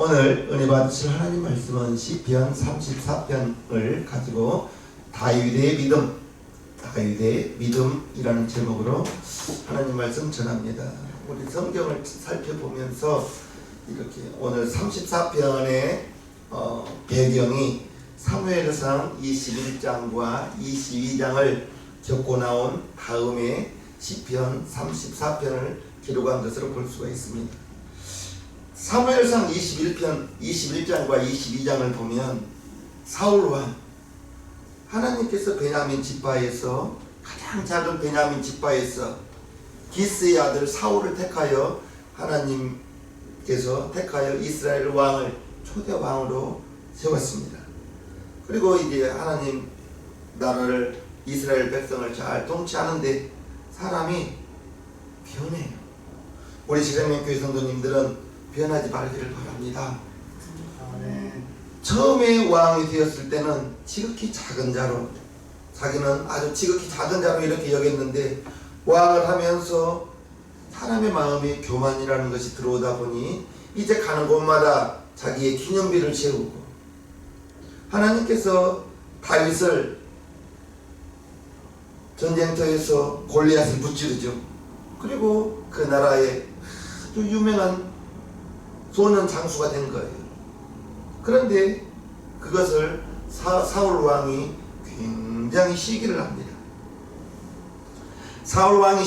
오늘 은혜 받으실 하나님 말씀은 시편 34편을 가지고 다윗의 믿음이라는 제목으로 하나님 말씀 전합니다. 우리 성경을 살펴보면서 이렇게 오늘 34편의 배경이 사무엘상 21장과 22장을 겪고 나온 다음에 시편 34편을 기록한 것으로 볼 수가 있습니다. 사무엘상 21장과 22장을 보면 사울왕, 하나님께서 베냐민 지파에서 가장 작은 베냐민 지파에서 기스의 아들 사울을 택하여 하나님께서 택하여 이스라엘 왕을 초대 왕으로 세웠습니다. 그리고 이제 하나님 나라를 이스라엘 백성을 잘 통치하는데 사람이 변해요. 우리 지상명교회 성도님들은 변하지 말기를 바랍니다. 처음에 왕이 되었을 때는 지극히 작은 자로, 자기는 아주 지극히 작은 자로 이렇게 여겼는데 왕을 하면서 사람의 마음에 교만이라는 것이 들어오다 보니 이제 가는 곳마다 자기의 기념비를 세우고, 하나님께서 다윗을 전쟁터에서 골리앗을 무찌르죠. 그리고 그 나라의 아주 유명한 소년 장수가 된 거예요. 그런데 그것을 사울 왕이 굉장히 시기를 합니다. 사울 왕이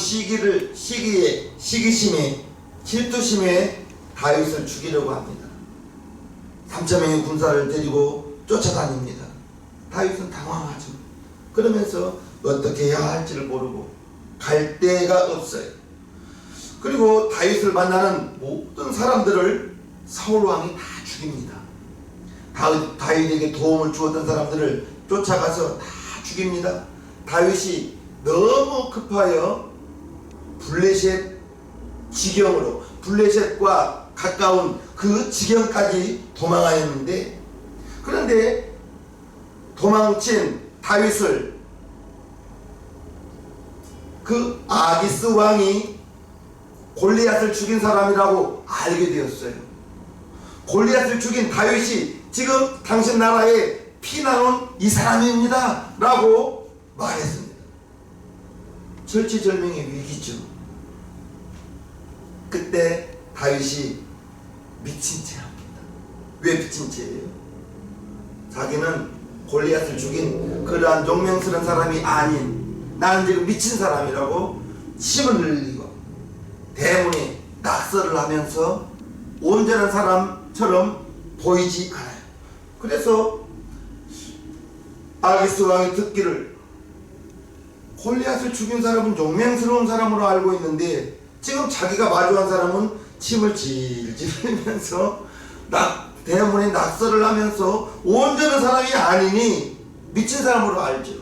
시기심에 질투심에 다윗을 죽이려고 합니다. 3,000명의 군사를 데리고 쫓아다닙니다. 다윗은 당황하죠. 그러면서 어떻게 해야 할지를 모르고 갈 데가 없어요. 그리고 다윗을 만나는 모든 사람들을 사울왕이 다 죽입니다. 다윗에게 도움을 주었던 사람들을 쫓아가서 다 죽입니다. 다윗이 너무 급하여 블레셋 지경으로, 블레셋과 가까운 그 지경까지 도망하였는데, 그런데 도망친 다윗을 그 아기스 왕이 골리앗을 죽인 사람이라고 알게 되었어요. 골리앗을 죽인 다윗이 지금 당신 나라에 피나는 이 사람입니다 라고 말했습니다. 절체절명의 위기죠. 그때 다윗이 미친 채 합니다. 왜 미친 채예요? 자기는 골리앗을 죽인 그러한 용맹스러운 사람이 아닌, 나는 지금 미친 사람이라고 침을 흘리고 대문에 낙서를 하면서 온전한 사람처럼 보이지 않아요. 그래서 아기스 왕이 듣기를 골리앗을 죽인 사람은 용맹스러운 사람으로 알고 있는데 지금 자기가 마주한 사람은 침을 질질 흘리면서 대문에 낙서를 하면서 온전한 사람이 아니니 미친 사람으로 알죠.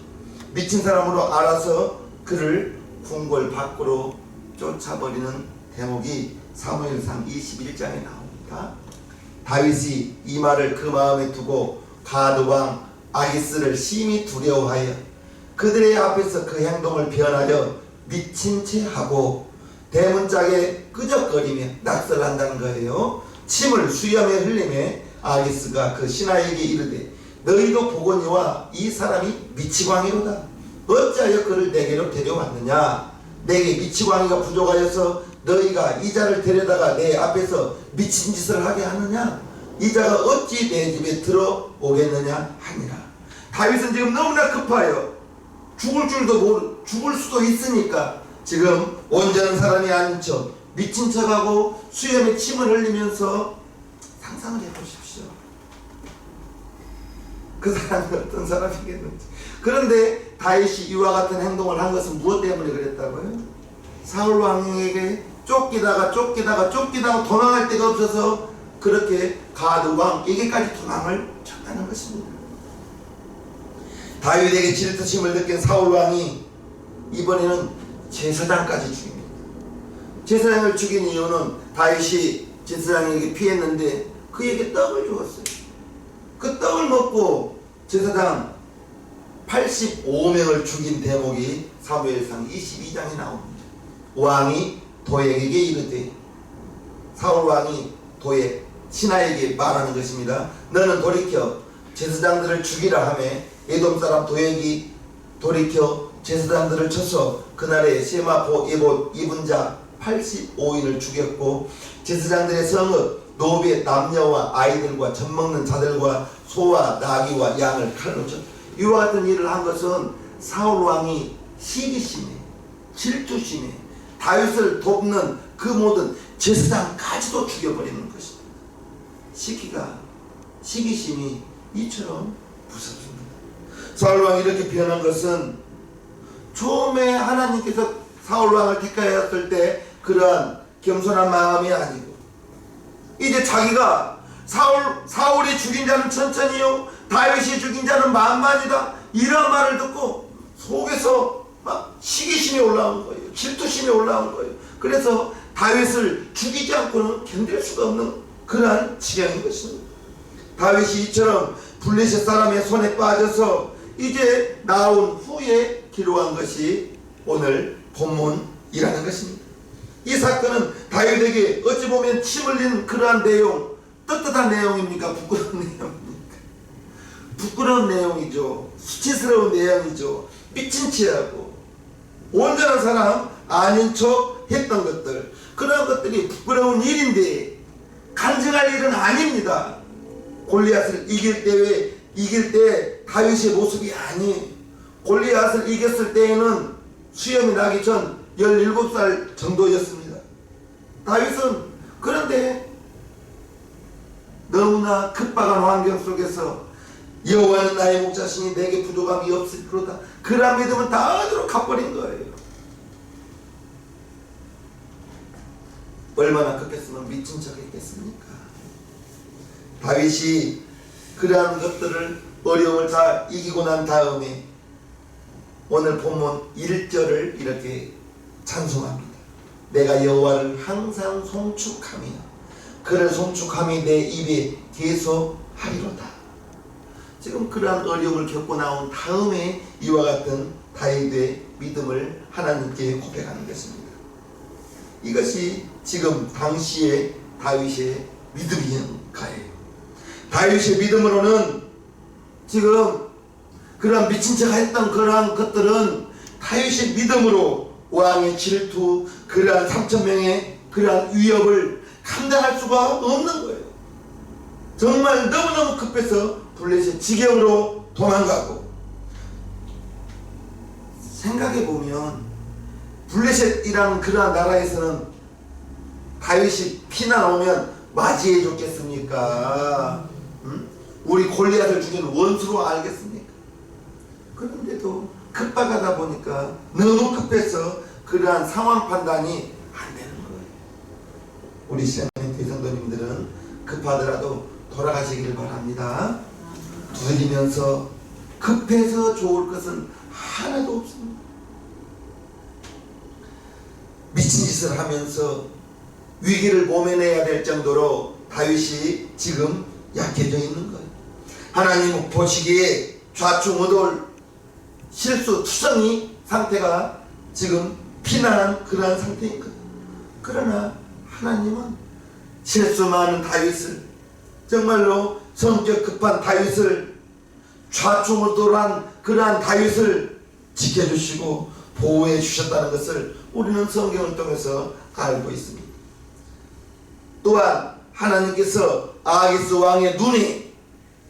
미친 사람으로 알아서 그를 궁궐 밖으로 쫓아버리는 대목이 사무엘상 21장에 나옵니다. 다윗이 이 말을 그 마음에 두고 가드왕 아기스를 심히 두려워하여 그들의 앞에서 그 행동을 변하여 미친 채 하고 대문짝에 끄적거리며 낙서를 한다는 거예요. 침을 수염에 흘리며 아기스가 그 신하에게 이르되 너희도 보거니와 이 사람이 미치광이로다. 어찌하여 그를 내게로 데려왔느냐? 내게 미치광이가 부족하여서 너희가 이 자를 데려다가 내 앞에서 미친 짓을 하게 하느냐? 이 자가 어찌 내 집에 들어오겠느냐 하니라. 다윗은 지금 너무나 급하여 죽을 수도 있으니까 지금 온전한 사람이 아닌 척 미친 척하고 수염에 침을 흘리면서 상상을 해보십시오. 그 사람이 어떤 사람이겠는지. 그런데 다윗이 이와 같은 행동을 한 것은 무엇 때문에 그랬다고요? 사울 왕에게 쫓기다가 도망할 데가 없어서 그렇게 가드 왕에게까지 도망을 쳤다는 것입니다. 다윗에게 질투심을 느낀 사울 왕이 이번에는 제사장까지 죽입니다. 제사장을 죽인 이유는 다윗이 제사장에게 피했는데 그에게 떡을 주었어요. 그 떡을 먹고 제사장 85명을 죽인 대목이 사무엘상 22장에 나옵니다. 왕이 도액에게 이르되, 사울 왕이 도액 신하에게 말하는 것입니다. 너는 돌이켜 제사장들을 죽이라 하매 에돔 사람 도액이 돌이켜 제사장들을 쳐서 그날에 세마포 에봇 입은 자 85인을 죽였고 제사장들의 성읍 노비의 남녀와 아이들과 젖먹는 자들과 소와 나귀와 양을 칼로 쳐. 이와 같은 일을 한 것은 사울 왕이 시기심에 질투심에 다윗을 돕는 그 모든 제사장까지도 죽여버리는 것입니다. 시기심이 이처럼 무섭습니다. 사울 왕이 이렇게 변한 것은 처음에 하나님께서 사울 왕을 택하였을 때 그러한 겸손한 마음이 아니고 이제 자기가 사울이 죽인 자는 천천히요 다윗이 죽인 자는 만만이다 이런 말을 듣고 속에서 막 시기심이 올라온 거예요. 질투심이 올라온 거예요. 그래서 다윗을 죽이지 않고는 견딜 수가 없는 그러한 지경인 것입니다. 다윗이 이처럼 블레셋 사람의 손에 빠져서 이제 나온 후에 기록한 것이 오늘 본문이라는 것입니다. 이 사건은 다윗에게 어찌 보면 침 흘린 그러한 내용, 떳떳한 내용입니까? 부끄러운 내용입니까? 부끄러운 내용이죠. 수치스러운 내용이죠. 미친 체하고 온전한 사람 아닌 척 했던 것들, 그런 것들이 부끄러운 일인데 간증할 일은 아닙니다. 골리앗을 이길 때 다윗의 모습이 아니에요. 골리앗을 이겼을 때에는 수염이 나기 전 17살 정도였습니다. 다윗은 그런데 너무나 급박한 환경 속에서 여호와는 나의 목자시니 내게 부족함이 없으리로다. 그런 믿음은 다 어디로 가버린 거예요. 얼마나 급했으면 미친 척 했겠습니까? 다윗이 그러한 것들을 어려움을 다 이기고 난 다음에 오늘 본문 1절을 이렇게 찬송합니다. 내가 여호와를 항상 송축하며 그를 송축함이 내 입에 계속하리로다. 지금 그러한 어려움을 겪고 나온 다음에 이와 같은 다윗의 믿음을 하나님께 고백하는 것입니다. 이것이 지금 당시의 다윗의 믿음인가요? 다윗의 믿음으로는 지금 그러한 미친 척 했던 그러한 것들은 다윗의 믿음으로 왕의 질투, 그러한 3,000명의 그러한 위협을 감당할 수가 없는 거예요. 정말 너무너무 급해서 블레셋 지경으로 도망가고, 생각해보면 블레셋이라는 그러한 나라에서는 다윗이 피난 오면 맞이해 줬겠습니까? 우리 골리앗을 죽인 원수로 알겠습니까? 그런데도 급박하다 보니까 너무 급해서 그러한 상황 판단이 안 되는 거예요. 우리 시장님 성도님들은 급하더라도 돌아가시기를 바랍니다. 두드리면서 급해서 좋을 것은 하나도 없습니다. 미친 짓을 하면서 위기를 모면해야 될 정도로 다윗이 지금 약해져 있는 거예요. 하나님 보시기에 좌충우돌 실수 투성이 상태가 지금 피난한 그러한 상태인 거예요. 그러나 하나님은 실수 많은 다윗을, 정말로 성격 급한 다윗을, 좌충우돌한 그러한 다윗을 지켜주시고 보호해 주셨다는 것을 우리는 성경을 통해서 알고 있습니다. 또한 하나님께서 아하스 왕의 눈에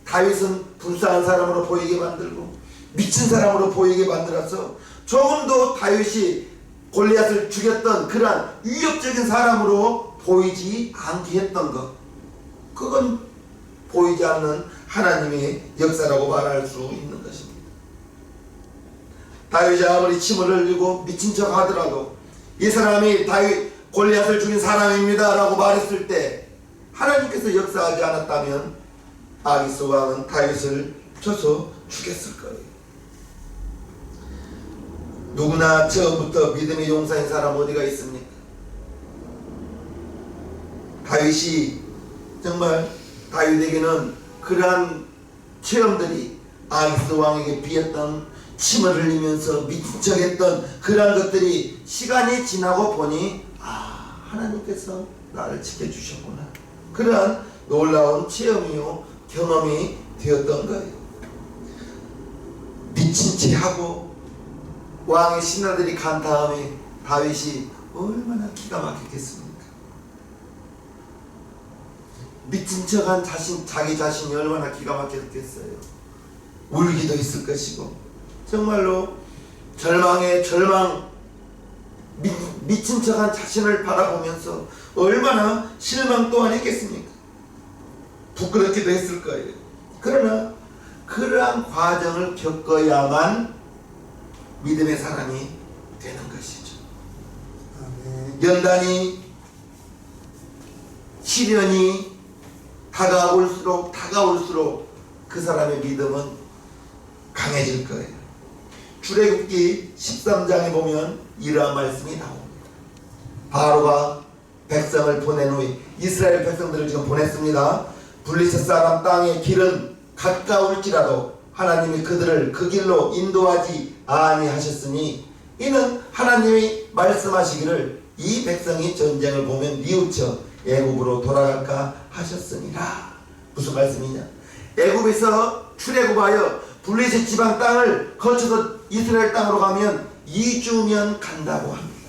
다윗은 불쌍한 사람으로 보이게 만들고 미친 사람으로 보이게 만들어서 조금도 다윗이 골리앗을 죽였던 그러한 위협적인 사람으로 보이지 않게 했던 것, 그건 보이지 않는 하나님의 역사라고 말할 수 있는 것입니다. 다윗이 아무리 침을 흘리고 미친 척 하더라도 이 사람이 다윗 골리앗을 죽인 사람입니다 라고 말했을 때 하나님께서 역사하지 않았다면 아기스 왕은 다윗을 쳐서 죽였을 거예요. 누구나 처음부터 믿음의 용사인 사람 어디가 있습니까? 다윗이 정말 다윗에게는 그러한 체험들이 아기스 왕에게 비었던, 침을 흘리면서 미친 척했던 그러한 것들이 시간이 지나고 보니 하나님께서 나를 지켜주셨구나, 그러한 놀라운 체험이요 경험이 되었던 거예요. 미친 채 하고 왕의 신하들이 간 다음에 다윗이 얼마나 기가 막혔겠습니까? 미친 척한 자기 자신이 얼마나 기가 막혔겠어요. 울기도 했을 것이고 정말로 미친 척한 자신을 바라보면서 얼마나 실망 또한 했겠습니까? 부끄럽기도 했을 거예요. 그러나 그러한 과정을 겪어야만 믿음의 사람이 되는 것이죠. 연단이 시련이 다가올수록 그 사람의 믿음은 강해질 거예요. 출애굽기 13장에 보면 이러한 말씀이 나옵니다. 바로가 백성을 보낸 후에 이스라엘 백성들을 지금 보냈습니다. 블레셋 사람 땅의 길은 가까울지라도 하나님이 그들을 그 길로 인도하지 아니하셨으니 이는 하나님이 말씀하시기를 이 백성이 전쟁을 보면 뉘우쳐 애굽으로 돌아갈까 하셨으니라. 무슨 말씀이냐? 애굽에서 출애굽하여 블레셋 지방 땅을 거쳐서 이스라엘 땅으로 가면 2주면 간다고 합니다.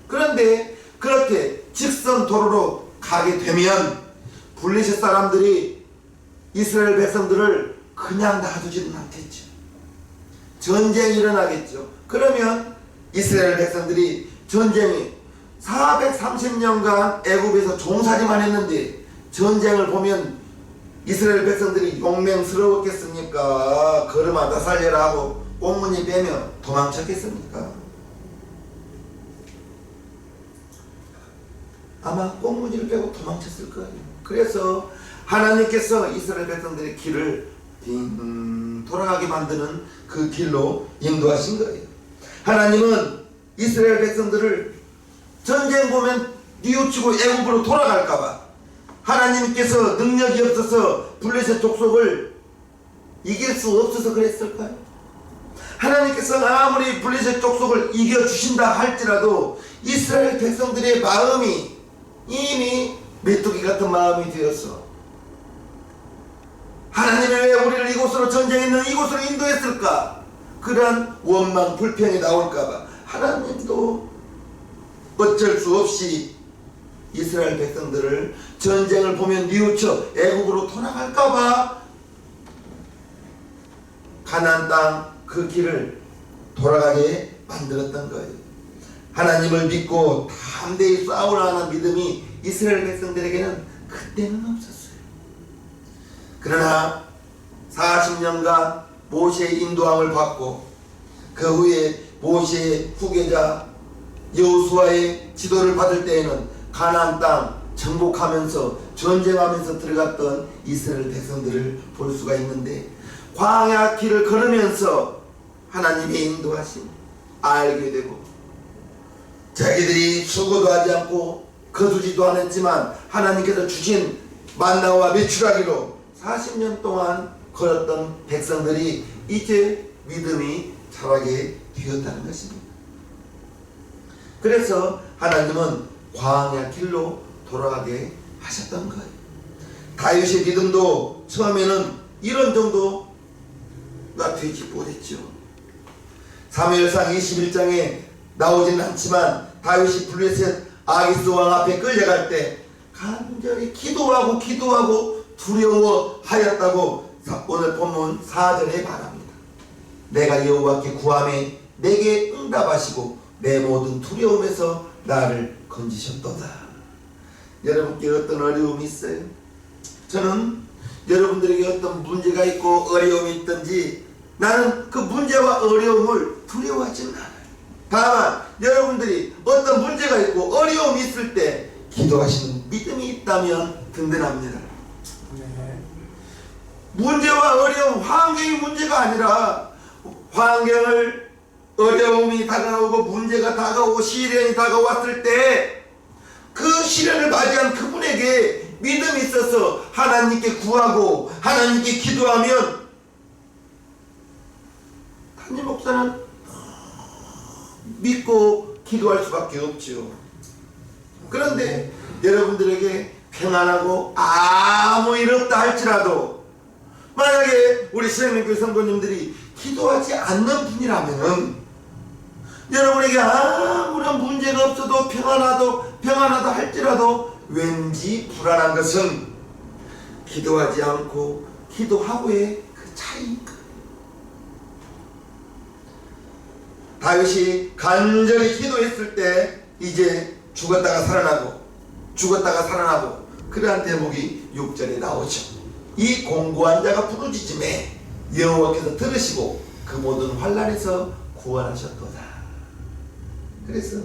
그런데 그렇게 직선 도로로 가게 되면 블레셋 사람들이 이스라엘 백성들을 그냥 놔두지는 않겠죠. 전쟁이 일어나겠죠. 그러면 이스라엘 백성들이 전쟁이 430년간 애굽에서 종살이만 했는데 전쟁을 보면 이스라엘 백성들이 용맹스러웠겠습니까? 걸음하다 살려라 하고 꽁무니 빼며 도망쳤겠습니까? 아마 꽁무니를 빼고 도망쳤을 거예요. 그래서 하나님께서 이스라엘 백성들의 길을 돌아가게 만드는 그 길로 인도하신 거예요. 하나님은 이스라엘 백성들을 전쟁 보면 뉘우치고 애굽으로 돌아갈까봐 하나님께서 능력이 없어서 블레셋 족속을 이길 수 없어서 그랬을까요? 하나님께서 아무리 블레셋 족속을 이겨주신다 할지라도 이스라엘 백성들의 마음이 이미 메뚜기 같은 마음이 되어서 하나님이 왜 우리를 이곳으로 전쟁했는 이곳으로 인도했을까? 그러한 원망 불평이 나올까봐 하나님도 어쩔 수 없이 이스라엘 백성들을 전쟁을 보면 뉘우쳐 애국으로 돌아갈까봐 가나안 땅 그 길을 돌아가게 만들었던 거예요. 하나님을 믿고 담대히 싸우라는 믿음이 이스라엘 백성들에게는 그때는 없었어요. 그러나 40년간 모세의 인도함을 받고 그 후에 모세의 후계자 여호수아의 지도를 받을 때에는 가나안 땅 정복하면서 전쟁하면서 들어갔던 이스라엘 백성들을 볼 수가 있는데 광야 길을 걸으면서 하나님의 인도하심 알게 되고 자기들이 수고도 하지 않고 거두지도 않았지만 하나님께서 주신 만나와 메추라기로 40년 동안 걸었던 백성들이 이제 믿음이 자라게 되었다는 것입니다. 그래서 하나님은 광야 길로 돌아가게 하셨던 거예요. 다윗의 믿음도 처음에는 이런 정도가 되지 못했죠. 사무엘상 21장에 나오지는 않지만 다윗이 블레셋 아기스 왕 앞에 끌려갈 때 간절히 기도하고 두려워하였다고 오늘 본문 4절에 말합니다. 내가 여호와께 구하매 내게 응답하시고 내 모든 두려움에서 나를 건지셨도다. 여러분께 어떤 어려움이 있어요? 저는 여러분들에게 어떤 문제가 있고 어려움이 있든지 나는 그 문제와 어려움을 두려워하지는 않아요. 다만 여러분들이 어떤 문제가 있고 어려움이 있을 때 기도하시는 믿음이 있다면 든든합니다. 네. 문제와 어려움, 환경이 문제가 아니라 환경을 어려움이 다가오고 문제가 다가오고 시련이 다가왔을 때 그 시련을 맞이한 그분에게 믿음이 있어서 하나님께 구하고 하나님께 기도하면 담임 목사는 믿고 기도할 수밖에 없죠. 그런데 여러분들에게 평안하고 아무 일 없다 할지라도 만약에 우리 신앙교회 성도님들이 기도하지 않는 분이라면은 여러분에게 아무런 문제가 없어도 평안하다 할지라도 왠지 불안한 것은 기도하지 않고 기도하고의 그 차이니까. 다윗이 간절히 기도했을 때 이제 죽었다가 살아나고 그러한 대목이 6절에 나오죠. 이 공고한 자가 부르짖음에 여호와께서 들으시고 그 모든 환난에서 구원하셨도다. 그래서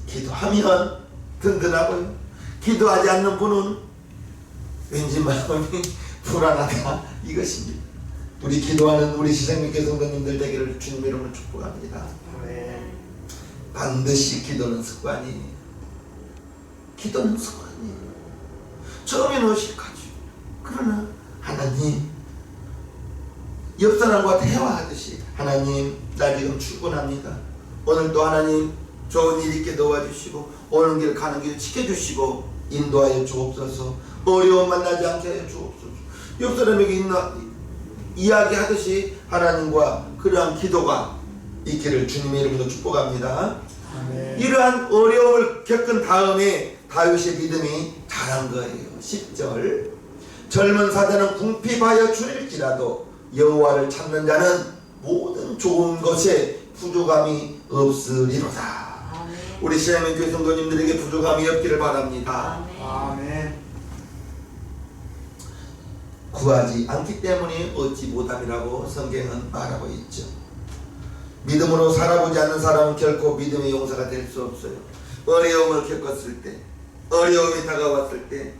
기도하면 든든하고요, 기도하지 않는 분은 왠지 마음이 불안하다 이것입니다. 우리 기도하는 우리 시생명교회 성도님들 되기를 주님의 이름으로 축복합니다. 네. 반드시 기도는 습관이에요. 기도는 습관이에요. 처음에는 어색하죠. 그러나 하나님, 옆 사람과 대화하듯이 하나님, 나 지금 출근합니다. 오늘도 하나님 좋은 일 있게 도와주시고 오는 길 가는 길 지켜주시고 인도하여 주옵소서. 어려움 만나지 않게 하여 주옵소서. 옆 사람에게 이야기하듯이 하나님과 그러한 기도가 있기를 주님의 이름으로 축복합니다. 아멘. 이러한 어려움을 겪은 다음에 다윗의 믿음이 자란 거예요. 10절, 젊은 사자는 궁핍하여 줄일지라도 여호와를 찾는 자는 모든 좋은 것에 부족함이 없으리로다. 아멘. 우리 신앙교회 성도님들에게 부족함이 없기를 바랍니다. 아멘. 구하지 않기 때문에 얻지 못함이라고 성경은 말하고 있죠. 믿음으로 살아보지 않는 사람은 결코 믿음의 용사가 될 수 없어요. 어려움을 겪었을 때, 어려움이 다가왔을 때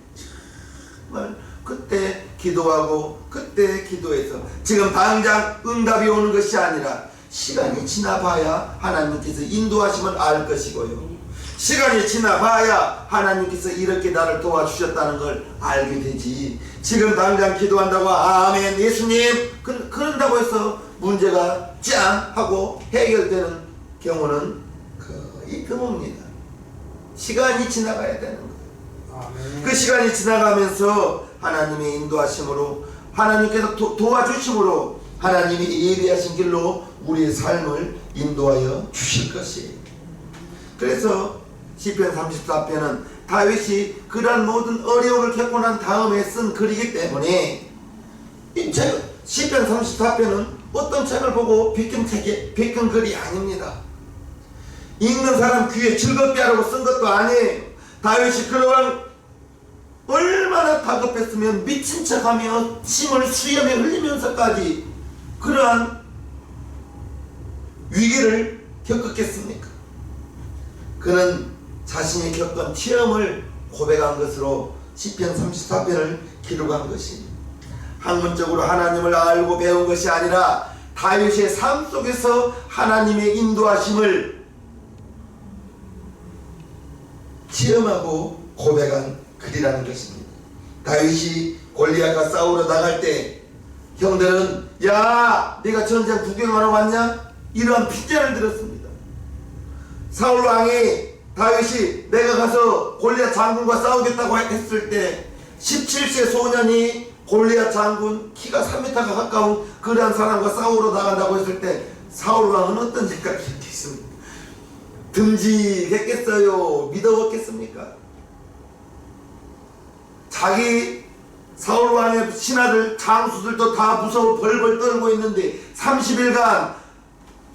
정말 그때 기도하고 그때 기도해서 지금 당장 응답이 오는 것이 아니라 시간이 지나봐야 하나님께서 인도하심을 알 것이고요, 시간이 지나봐야 하나님께서 이렇게 나를 도와주셨다는 걸 알게 되지. 지금 당장 기도한다고 아멘 예수님 그런다고 해서 문제가 짠 하고 해결되는 경우는 거의 드뭅니다. 시간이 지나가야 되는 거예요. 아멘. 그 시간이 지나가면서 하나님의 인도하심으로 하나님께서 도와주심으로 하나님이 예비하신 길로 우리의 삶을 인도하여 주실 것이에요. 그래서 시편 34편은 다윗이 그러한 모든 어려움을 겪고 난 다음에 쓴 글이기 때문에 이 시편 34편은 어떤 책을 보고 비킨 글이 아닙니다. 읽는 사람 귀에 즐겁게 하라고 쓴 것도 아니에요. 다윗이 그러한 얼마나 다급했으면 미친 척하며 침을 수염에 흘리면서까지 그러한 위기를 겪었겠습니까? 그는 자신이 겪은 체험을 고백한 것으로 시편 34편을 기록한 것입니다. 학문적으로 하나님을 알고 배운 것이 아니라 다윗의 삶 속에서 하나님의 인도하심을 체험하고 고백한 글이라는 것입니다. 다윗이 골리앗과 싸우러 나갈 때 형들은 야 네가 전쟁 구경하러 왔냐? 이러한 핀잔을 들었습니다. 사울 왕이 다윗이 내가 가서 골리앗 장군과 싸우겠다고 했을 때 17세 소년이 골리앗 장군 키가 3m가 가까운 그러한 사람과 싸우러 나간다고 했을 때 사울 왕은 어떤 생각이 했겠습니까? 듬직했겠어요? 믿어봤겠습니까? 자기 사울 왕의 신하들 장수들도 다 무서워 벌벌 떨고 있는데 30일간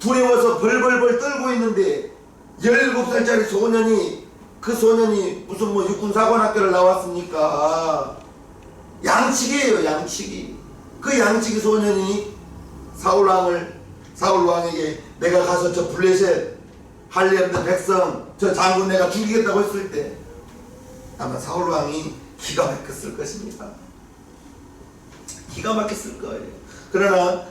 두려워서 벌벌벌 떨고 있는데 17살짜리 소년이 그 소년이 무슨 육군사관학교를 나왔으니까 양치기예요. 양치기. 그 양치기 소년이 사울 왕에게 내가 가서 저 블레셋 할례 없는 백성 저 장군 내가 죽이겠다고 했을 때 아마 사울 왕이 기가 막혔을 것입니다. 기가 막혔을 거예요. 그러나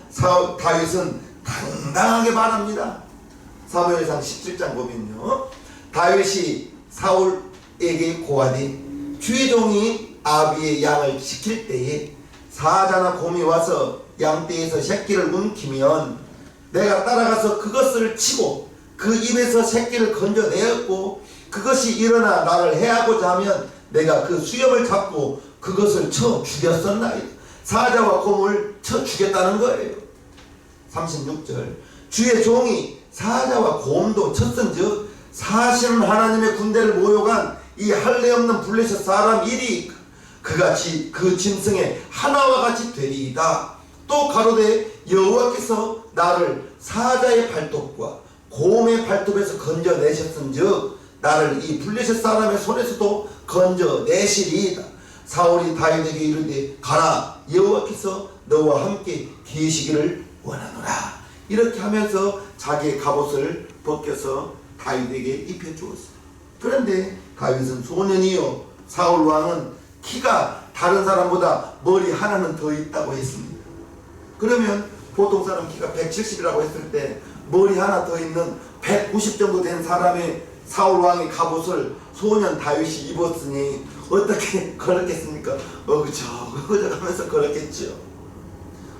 다윗은 당당하게 말합니다. 사무엘상 17장 보면요, 다윗이 사울에게 고하되 주의 종이 아비의 양을 지킬 때에 사자나 곰이 와서 양떼에서 새끼를 움키면 내가 따라가서 그것을 치고 그 입에서 새끼를 건져내었고 그것이 일어나 나를 해하고자 하면 내가 그 수염을 잡고 그것을 쳐 죽였었나이다. 사자와 곰을 쳐 죽였다는 거예요. 36절 주의 종이 사자와 곰도 쳤은즉 사실은 하나님의 군대를 모욕한 이 할례 없는 블레셋 사람 일이 그같이 그 짐승의 하나와 같이 되리이다. 또 가로되 여호와께서 나를 사자의 발톱과 곰의 발톱에서 건져내셨은즉 나를 이 블레셋 사람의 손에서도 건져내시리이다. 사울이 다윗에게 이르되 가라 여호와께서 너와 함께 계시기를 원하노라. 이렇게 하면서 자기의 갑옷을 벗겨서 다윗에게 입혀주었어요. 그런데 다윗은 소년이요 사울 왕은 키가 다른 사람보다 머리 하나는 더 있다고 했습니다. 그러면 보통 사람 키가 170이라고 했을 때 머리 하나 더 있는 190 정도 된 사람의 사울 왕의 갑옷을 소년 다윗이 입었으니 어떻게 걸었겠습니까? 그저 하면서 걸었겠죠.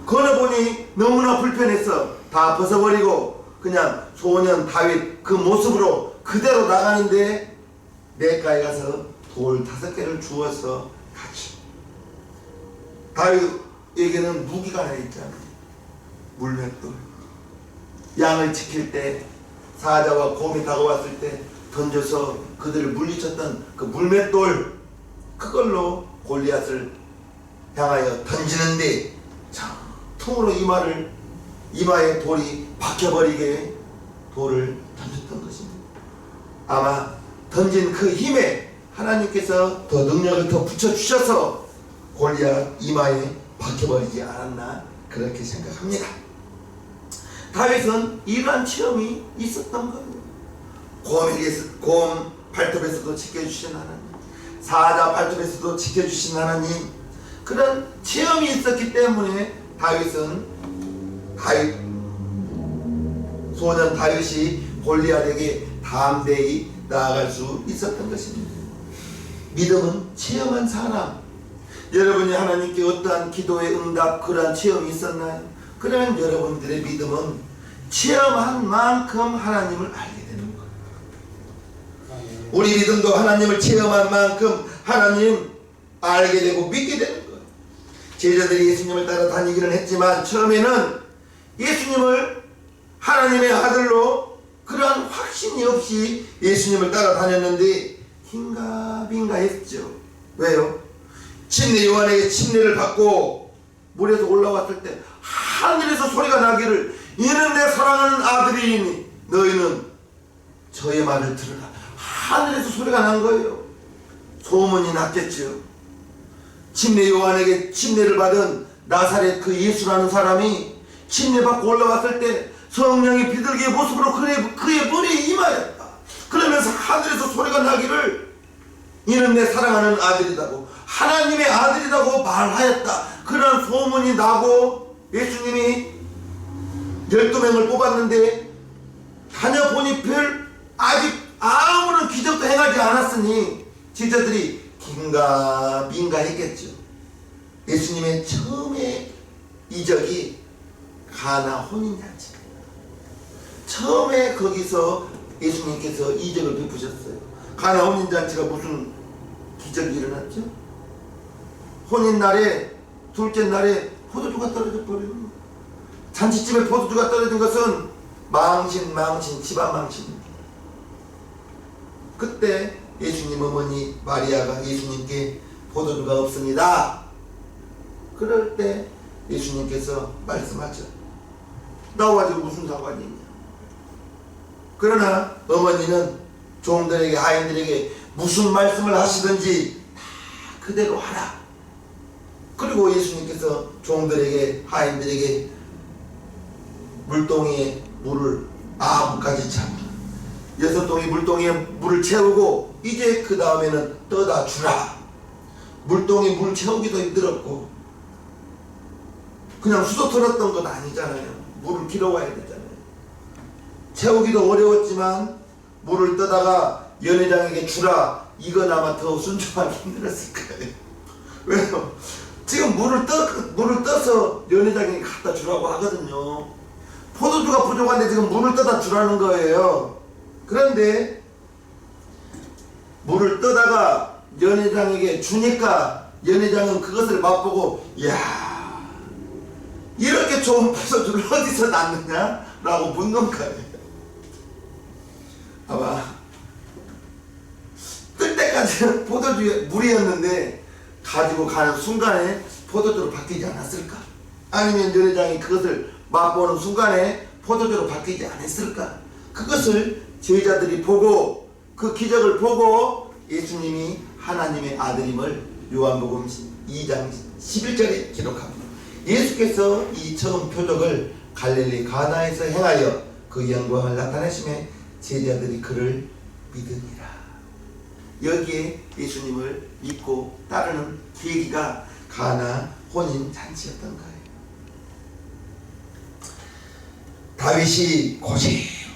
걸어보니 너무나 불편해서 다 벗어버리고 그냥 소년 다윗 그 모습으로 그대로 나가는데 냇가에 가서 돌 5개를 주워서 같이 다윗에게는 무기가 하나 있잖아요. 물맷돌. 양을 지킬 때 사자와 곰이 다가왔을 때 던져서 그들을 물리쳤던 그 물맷돌, 그걸로 골리앗을 향하여 던지는데 tum으로 이마에 돌이 박혀버리게 돌을 던졌던 것입니다. 아마 던진 그 힘에 하나님께서 더 능력을 더 붙여주셔서 골리앗 이마에 박혀버리지 않았나 그렇게 생각합니다. 다윗은 이러한 체험이 있었던 거예요. 곰 발톱에서도 지켜주신 하나님, 사자 발톱에서도 지켜주신 하나님, 그런 체험이 있었기 때문에 소년 다윗이 골리앗에게 담대히 나아갈 수 있었던 것입니다. 믿음은 체험한 사람. 여러분이 하나님께 어떠한 기도의 응답 그러한 체험이 있었나요? 그러면 여러분들의 믿음은 체험한 만큼 하나님을 알게 되는 거예요. 우리 믿음도 하나님을 체험한 만큼 하나님 알게 되고 믿게 되는 거예요. 제자들이 예수님을 따라 다니기는 했지만 처음에는 예수님을 하나님의 아들로 그러한 확신이 없이 예수님을 따라 다녔는데 긴가민가 했죠. 왜요? 침례 요한에게 침례를 받고 물에서 올라왔을 때 하늘에서 소리가 나기를 이는 내 사랑하는 아들이니 너희는 저의 말을 들으라. 하늘에서 소리가 난 거예요. 소문이 났겠죠. 침례 요한에게 침례를 받은 나사렛 그 예수라는 사람이 침례 받고 올라왔을 때 성령이 비둘기의 모습으로 그의 머리에 임하였다. 그러면서 하늘에서 소리가 나기를 이는 내 사랑하는 아들이라고, 하나님의 아들이라고 말하였다. 그런 소문이 나고 예수님이 12명을 뽑았는데 다녀보니 아직 아무런 기적도 행하지 않았으니 제자들이 긴가민가 했겠죠. 예수님의 처음의 이적이 가나 혼인잔치. 처음에 거기서 예수님께서 이적을 베푸셨어요. 가나 혼인잔치가 무슨 기적이 일어났죠? 혼인날에 둘째 날에 포도주가 떨어져 버리는 거예요. 잔치집에 포도주가 떨어진 것은 망신 집안 망신입니다. 그때 예수님 어머니 마리아가 예수님께 포도주가 없습니다. 그럴 때 예수님께서 말씀하죠. 나와 지금 무슨 상관이 있냐. 그러나 어머니는 종들에게 하인들에게 무슨 말씀을 하시든지 다 그대로 하라. 그리고 예수님께서 종들에게 하인들에게 물동이에 물을 아무까지 차 6동이 물동이에 물을 채우고 이제 그 다음에는 떠다 주라. 물동이 물 채우기도 힘들었고 그냥 수도 털었던 건 아니잖아요. 물을 길어와야 되잖아요. 채우기도 어려웠지만 물을 떠다가 연회장에게 주라. 이건 아마 더 순종하기 힘들었을 거예요. 왜요? 지금 물을 떠서 연회장에게 갖다 주라고 하거든요. 포도주가 부족한데 지금 물을 떠다 주라는 거예요. 그런데 물을 떠다가 연회장에게 주니까 연회장은 그것을 맛보고 이야 이렇게 좋은 포도주를 어디서 낳느냐? 라고 묻는 거예요. 아마 뜰 때까지는 포도주에 물이었는데 가지고 가는 순간에 포도주로 바뀌지 않았을까? 아니면 연회장이 그것을 맛보는 순간에 포도주로 바뀌지 않았을까? 그것을 제자들이 보고 그 기적을 보고 예수님이 하나님의 아들임을 요한복음 2장 11절에 기록합니다. 예수께서 이 처음 표적을 갈릴리 가나에서 행하여 그 영광을 나타내심에 제자들이 그를 믿으니라. 여기에 예수님을 믿고 따르는 계기가 가나 혼인 잔치였던 거예요. 다윗이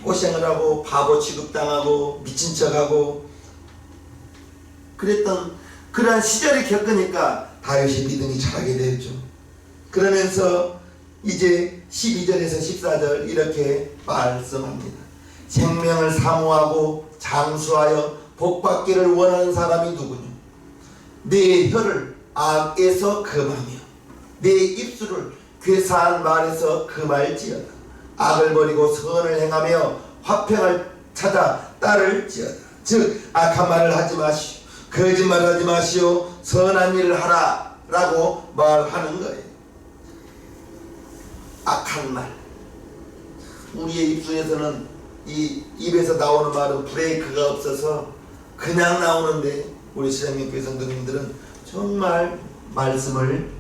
고생을 하고 바보 취급당하고 미친 척하고 그랬던 그러한 시절을 겪으니까 다윗이 믿음이 자라게 되었죠. 그러면서 이제 12절에서 14절 이렇게 말씀합니다. 생명을 사모하고 장수하여 복받기를 원하는 사람이 누구냐? 내 혀를 악에서 금하며 내 입술을 괴사한 말에서 금할지어다. 악을 버리고 선을 행하며 화평을 찾아 따를지어다. 즉 악한 말을 하지 마시오. 거짓말하지 마시오. 선한 일을 하라 라고 말하는 거예요. 악한 말, 우리의 입술에서는 이 입에서 나오는 말은 브레이크가 없어서 그냥 나오는데 우리 시장님교회 성도님들은 정말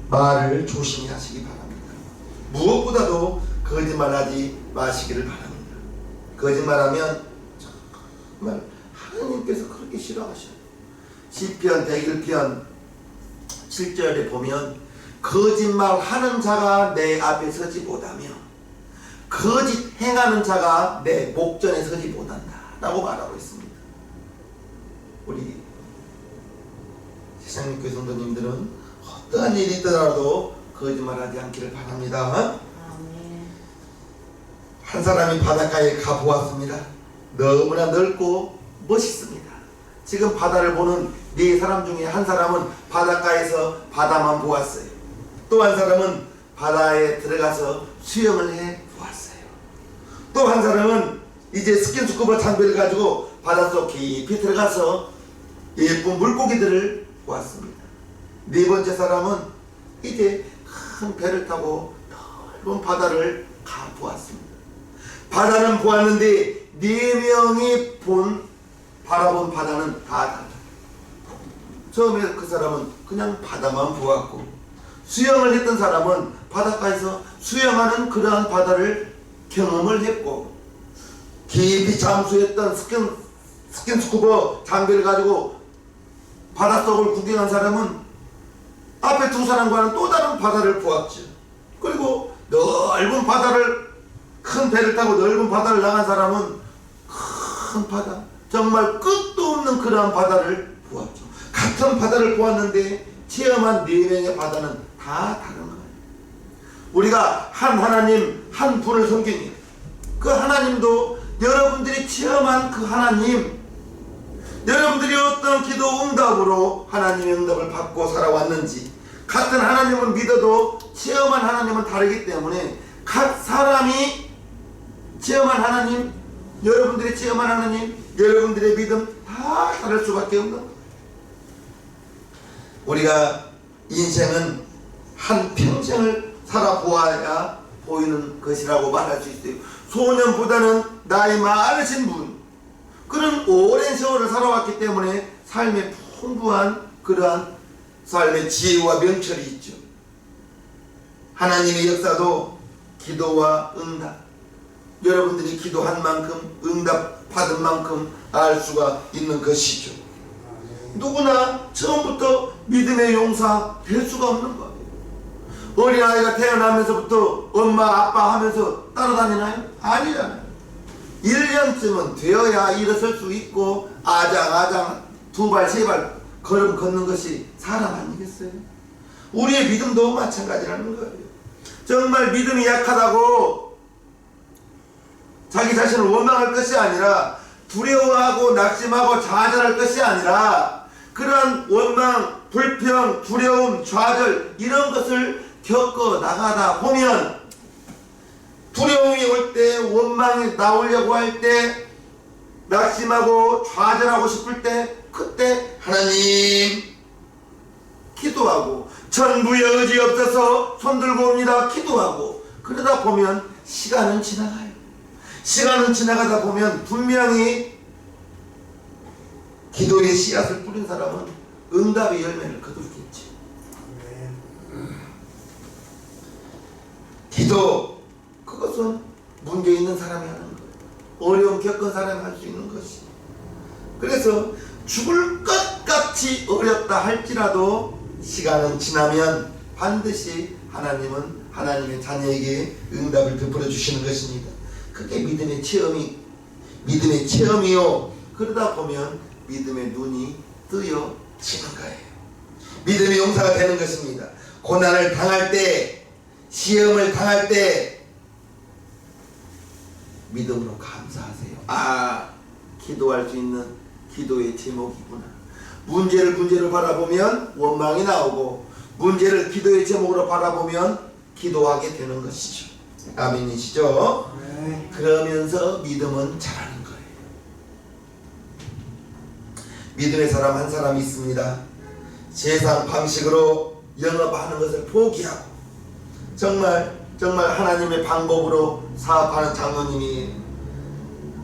말을 조심히 하시기 바랍니다. 무엇보다도 거짓말하지 마시기를 바랍니다. 거짓말하면 정말 하나님께서 그렇게 싫어하셔요. 시편 101편 7절에 보면 거짓말하는 자가 내 앞에 서지 못하며 거짓 행하는 자가 내 목전에 서지 못한다 라고 말하고 있습니다. 우리 세상교회 성도님들은 어떠한 일이 있더라도 거짓말하지 않기를 바랍니다. 한 사람이 바닷가에 가보았습니다. 너무나 넓고 멋있습니다. 지금 바다를 보는 네 사람 중에 한 사람은 바닷가에서 바다만 보았어요. 또 한 사람은 바다에 들어가서 수영을 해 보았어요. 또 한 사람은 이제 스킨스쿠버 장비를 가지고 바닷속 깊이 들어가서 예쁜 물고기들을 보았습니다. 네 번째 사람은 이제 큰 배를 타고 넓은 바다를 가 보았습니다. 바다는 보았는데 네 명이 바라본 바다는 다 달라요. 처음에 그 사람은 그냥 바다만 보았고 수영을 했던 사람은 바닷가에서 수영하는 그러한 바다를 경험을 했고 깊이 잠수했던 스킨스쿠버 장비를 가지고 바닷속을 구경한 사람은 앞에 두 사람과는 또 다른 바다를 보았죠. 그리고 넓은 바다를 큰 배를 타고 넓은 바다를 나간 사람은 큰 바다 정말 끝도 없는 그러한 바다를 보았죠. 같은 바다를 보았는데 체험한 네 명의 바다는 다 다른 거예요. 우리가 한 하나님 한 분을 섬깁니다. 그 하나님도 여러분들이 체험한 그 하나님, 여러분들이 어떤 기도 응답으로 하나님의 응답을 받고 살아왔는지 같은 하나님을 믿어도 체험한 하나님은 다르기 때문에 각 사람이 체험한 하나님, 여러분들이 체험한 하나님, 여러분들의 믿음 다 다를 수밖에 없는 거예요. 우리가 인생은 한 평생을 살아보아야 보이는 것이라고 말할 수 있어요. 소년보다는 나이 많으신 분, 그런 오랜 세월을 살아왔기 때문에 삶에 풍부한 그러한 삶의 지혜와 명철이 있죠. 하나님의 역사도 기도와 응답, 여러분들이 기도한 만큼 응답 받은 만큼 알 수가 있는 것이죠. 누구나 처음부터 믿음의 용사 될 수가 없는 거예요. 어린아이가 태어나면서부터 엄마 아빠 하면서 따라다니나요? 아니잖아요. 1년쯤은 되어야 일어설 수 있고 아장아장 두 발 세 발 걸음 걷는 것이 사람 아니겠어요? 우리의 믿음도 마찬가지라는 거예요. 정말 믿음이 약하다고 자기 자신을 원망할 것이 아니라 두려워하고 낙심하고 좌절할 것이 아니라 그러한 원망, 불평, 두려움, 좌절 이런 것을 겪어 나가다 보면 두려움이 올 때, 원망이 나오려고 할 때, 낙심하고 좌절하고 싶을 때 그때 하나님 기도하고 전부의 의지 없어서 손들고 옵니다. 기도하고 그러다 보면 시간은 지나가요. 시간은 지나가다 보면 분명히 기도의 씨앗을 뿌린 사람은 응답의 열매를 거두겠지. 기도 그것은 문제 있는 사람이 하는 거예요. 어려움 겪은 사람이 할 수 있는 것이. 그래서 죽을 것 같이 어렵다 할지라도 시간은 지나면 반드시 하나님은 하나님의 자녀에게 응답을 베풀어 주시는 것입니다. 그게 믿음의 체험이요. 그러다 보면 믿음의 눈이 뜨여지는 거예요. 믿음의 용사가 되는 것입니다. 고난을 당할 때, 시험을 당할 때 믿음으로 감사하세요. 아, 기도할 수 있는 기도의 제목이구나. 문제를 바라보면 원망이 나오고, 문제를 기도의 제목으로 바라보면 기도하게 되는 것이죠. 아멘이시죠? 네. 그러면서 믿음은 자라는 거예요. 믿음의 사람 한 사람이 있습니다. 세상 방식으로 영업하는 것을 포기하고 정말 하나님의 방법으로 사업하는 장로님이에요.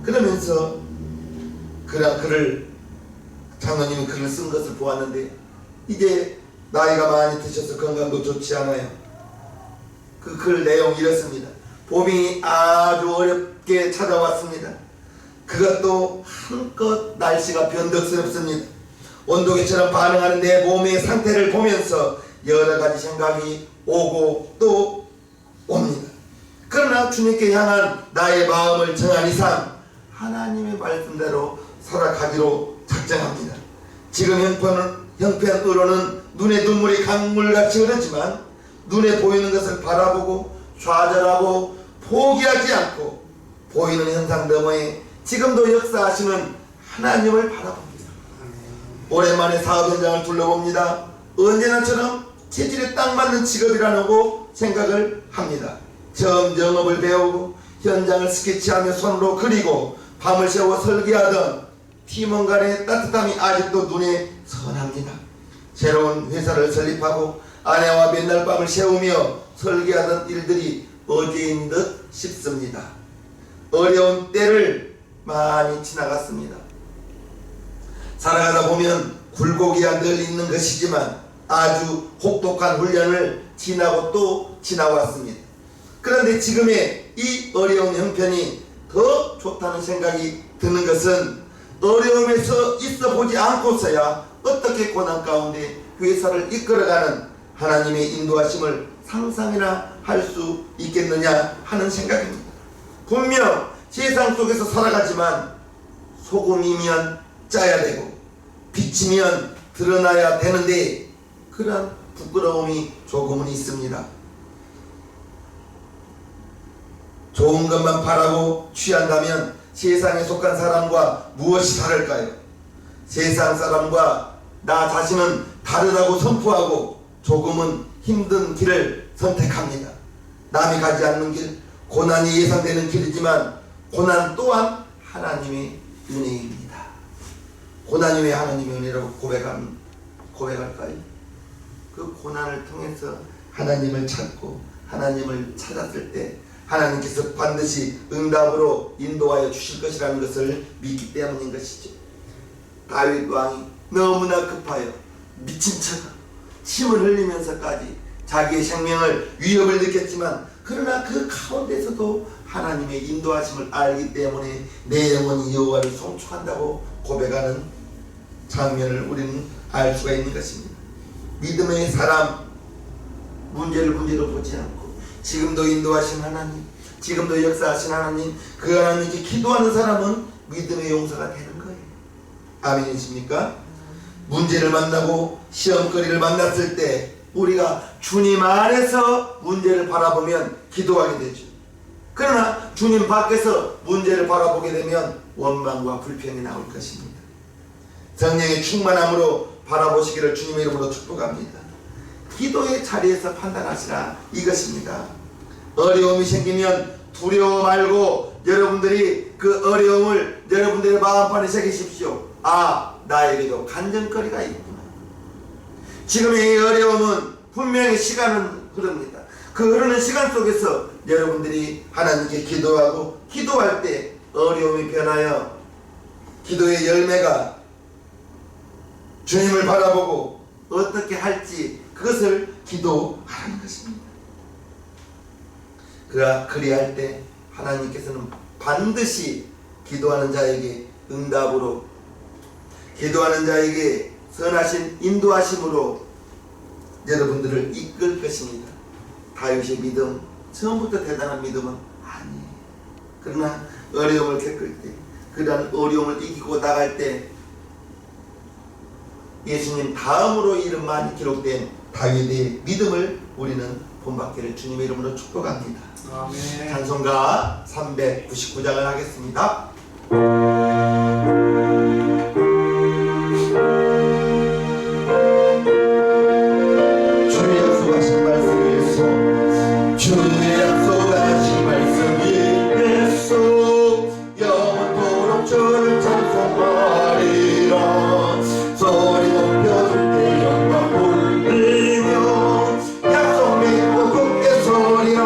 그러면서 장로님이 글을 쓴 것을 보았는데 이제 나이가 많이 드셔서 건강도 좋지 않아요. 그 글 내용이 이렇습니다. 봄이 아주 어렵게 찾아왔습니다. 그것도 한껏 날씨가 변덕스럽습니다. 온도계처럼 반응하는 내 몸의 상태를 보면서 여러 가지 생각이 오고 또 옵니다. 그러나 주님께 향한 나의 마음을 정한 이상 하나님의 말씀대로 살아가기로 작정합니다. 지금 형편으로는 눈에 눈물이 강물같이 흐르지만 눈에 보이는 것을 바라보고 좌절하고 포기하지 않고 보이는 현상 너머에 지금도 역사하시는 하나님을 바라봅니다. 오랜만에 사업 현장을 둘러봅니다. 언제나처럼 체질에 딱 맞는 직업이라고 생각을 합니다. 처음 영업을 배우고 현장을 스케치하며 손으로 그리고 밤을 새워 설계하던 팀원 간의 따뜻함이 아직도 눈에 선합니다. 새로운 회사를 설립하고 아내와 맨날 밤을 새우며 설계하던 일들이 어제인 듯 싶습니다. 어려운 때를 많이 지나갔습니다. 살아가다 보면 굴곡이야 늘 있는 것이지만 아주 혹독한 훈련을 지나고 또 지나왔습니다. 그런데 지금의 이 어려운 형편이 더 좋다는 생각이 드는 것은 어려움에서 있어 보지 않고서야 어떻게 고난 가운데 회사를 이끌어가는 하나님의 인도하심을 상상이나 할 수 있겠느냐 하는 생각입니다. 분명 세상 속에서 살아가지만 소금이면 짜야 되고 빛이면 드러나야 되는데 그런 부끄러움이 조금은 있습니다. 좋은 것만 바라고 취한다면 세상에 속한 사람과 무엇이 다를까요? 세상 사람과 나 자신은 다르다고 선포하고 조금은 힘든 길을 선택합니다. 남이 가지 않는 길, 고난이 예상되는 길이지만 고난 또한 하나님의 은혜입니다. 고난이 왜 하나님의 은혜라고 고백할까요? 그 고난을 통해서 하나님을 찾고 하나님을 찾았을 때 하나님께서 반드시 응답으로 인도하여 주실 것이라는 것을 믿기 때문인 것이죠. 다윗 왕이 너무나 급하여 미친 척 침을 흘리면서까지 자기의 생명을 위협을 느꼈지만 그러나 그 가운데서도 하나님의 인도하심을 알기 때문에 내 영혼이 여호와를 송축한다고 고백하는 장면을 우리는 알 수가 있는 것입니다. 믿음의 사람, 문제를 문제로 보지 않고 지금도 인도하신 하나님, 지금도 역사하신 하나님, 그 하나님께 기도하는 사람은 믿음의 용사가 되는 거예요. 아멘이십니까? 문제를 만나고 시험거리를 만났을 때 우리가 주님 안에서 문제를 바라보면 기도하게 되죠. 그러나 주님 밖에서 문제를 바라보게 되면 원망과 불평이 나올 것입니다. 성령의 충만함으로 바라보시기를 주님의 이름으로 축복합니다. 기도의 자리에서 판단하시라 이것입니다. 어려움이 생기면 두려워 말고 여러분들이 그 어려움을 여러분들의 마음판에 새기십시오. 아, 나에게도 간증거리가 있구나. 지금의 이 어려움은 분명히 시간은 흐릅니다. 그 흐르는 시간 속에서 여러분들이 하나님께 기도하고 기도할 때 어려움이 변하여 기도의 열매가 주님을 바라보고 어떻게 할지 그것을 기도하라는 것입니다. 그리할 때 하나님께서는 반드시 기도하는 자에게 응답으로, 기도하는 자에게 선하신 인도하심으로 여러분들을 이끌 것입니다. 다윗의 믿음, 처음부터 대단한 믿음은 아니에요. 그러나 어려움을 겪을 때, 그러한 어려움을 이기고 나갈 때 예수님 다음으로 이름만 기록된 다윗의 믿음을 우리는 본받기를 주님의 이름으로 축복합니다. 아멘. 찬송가 399장을 하겠습니다. 주의 약속하신 말씀 위에서, 주의 약속하신 말씀 위에서 영원토록 주를 찬송하리라. 소리 높여줄 때 영광 올리며 약속 믿고 굳게 서리라.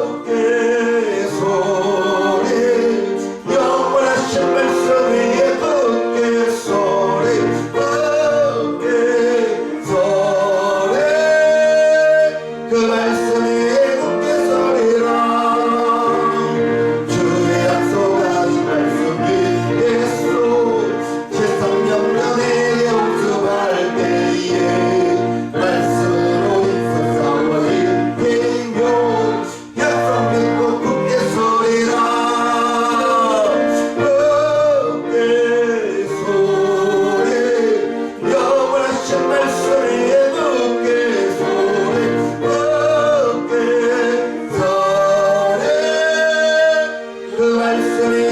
굳게 서리, 영원하신 말씀 위에 굳게 서리. 굳게 서리, 그 말씀 위에 굳게 서리라. 주의 약속하신 말씀 위에서 세상 영련에 용서할 때에 말씀으로 힘써 싸워 이기며 약속 믿고 굳게 서리라. 굳게 서리, 영원하신 말씀 위에 굳게 서리. 굳게 서리, 그 말씀이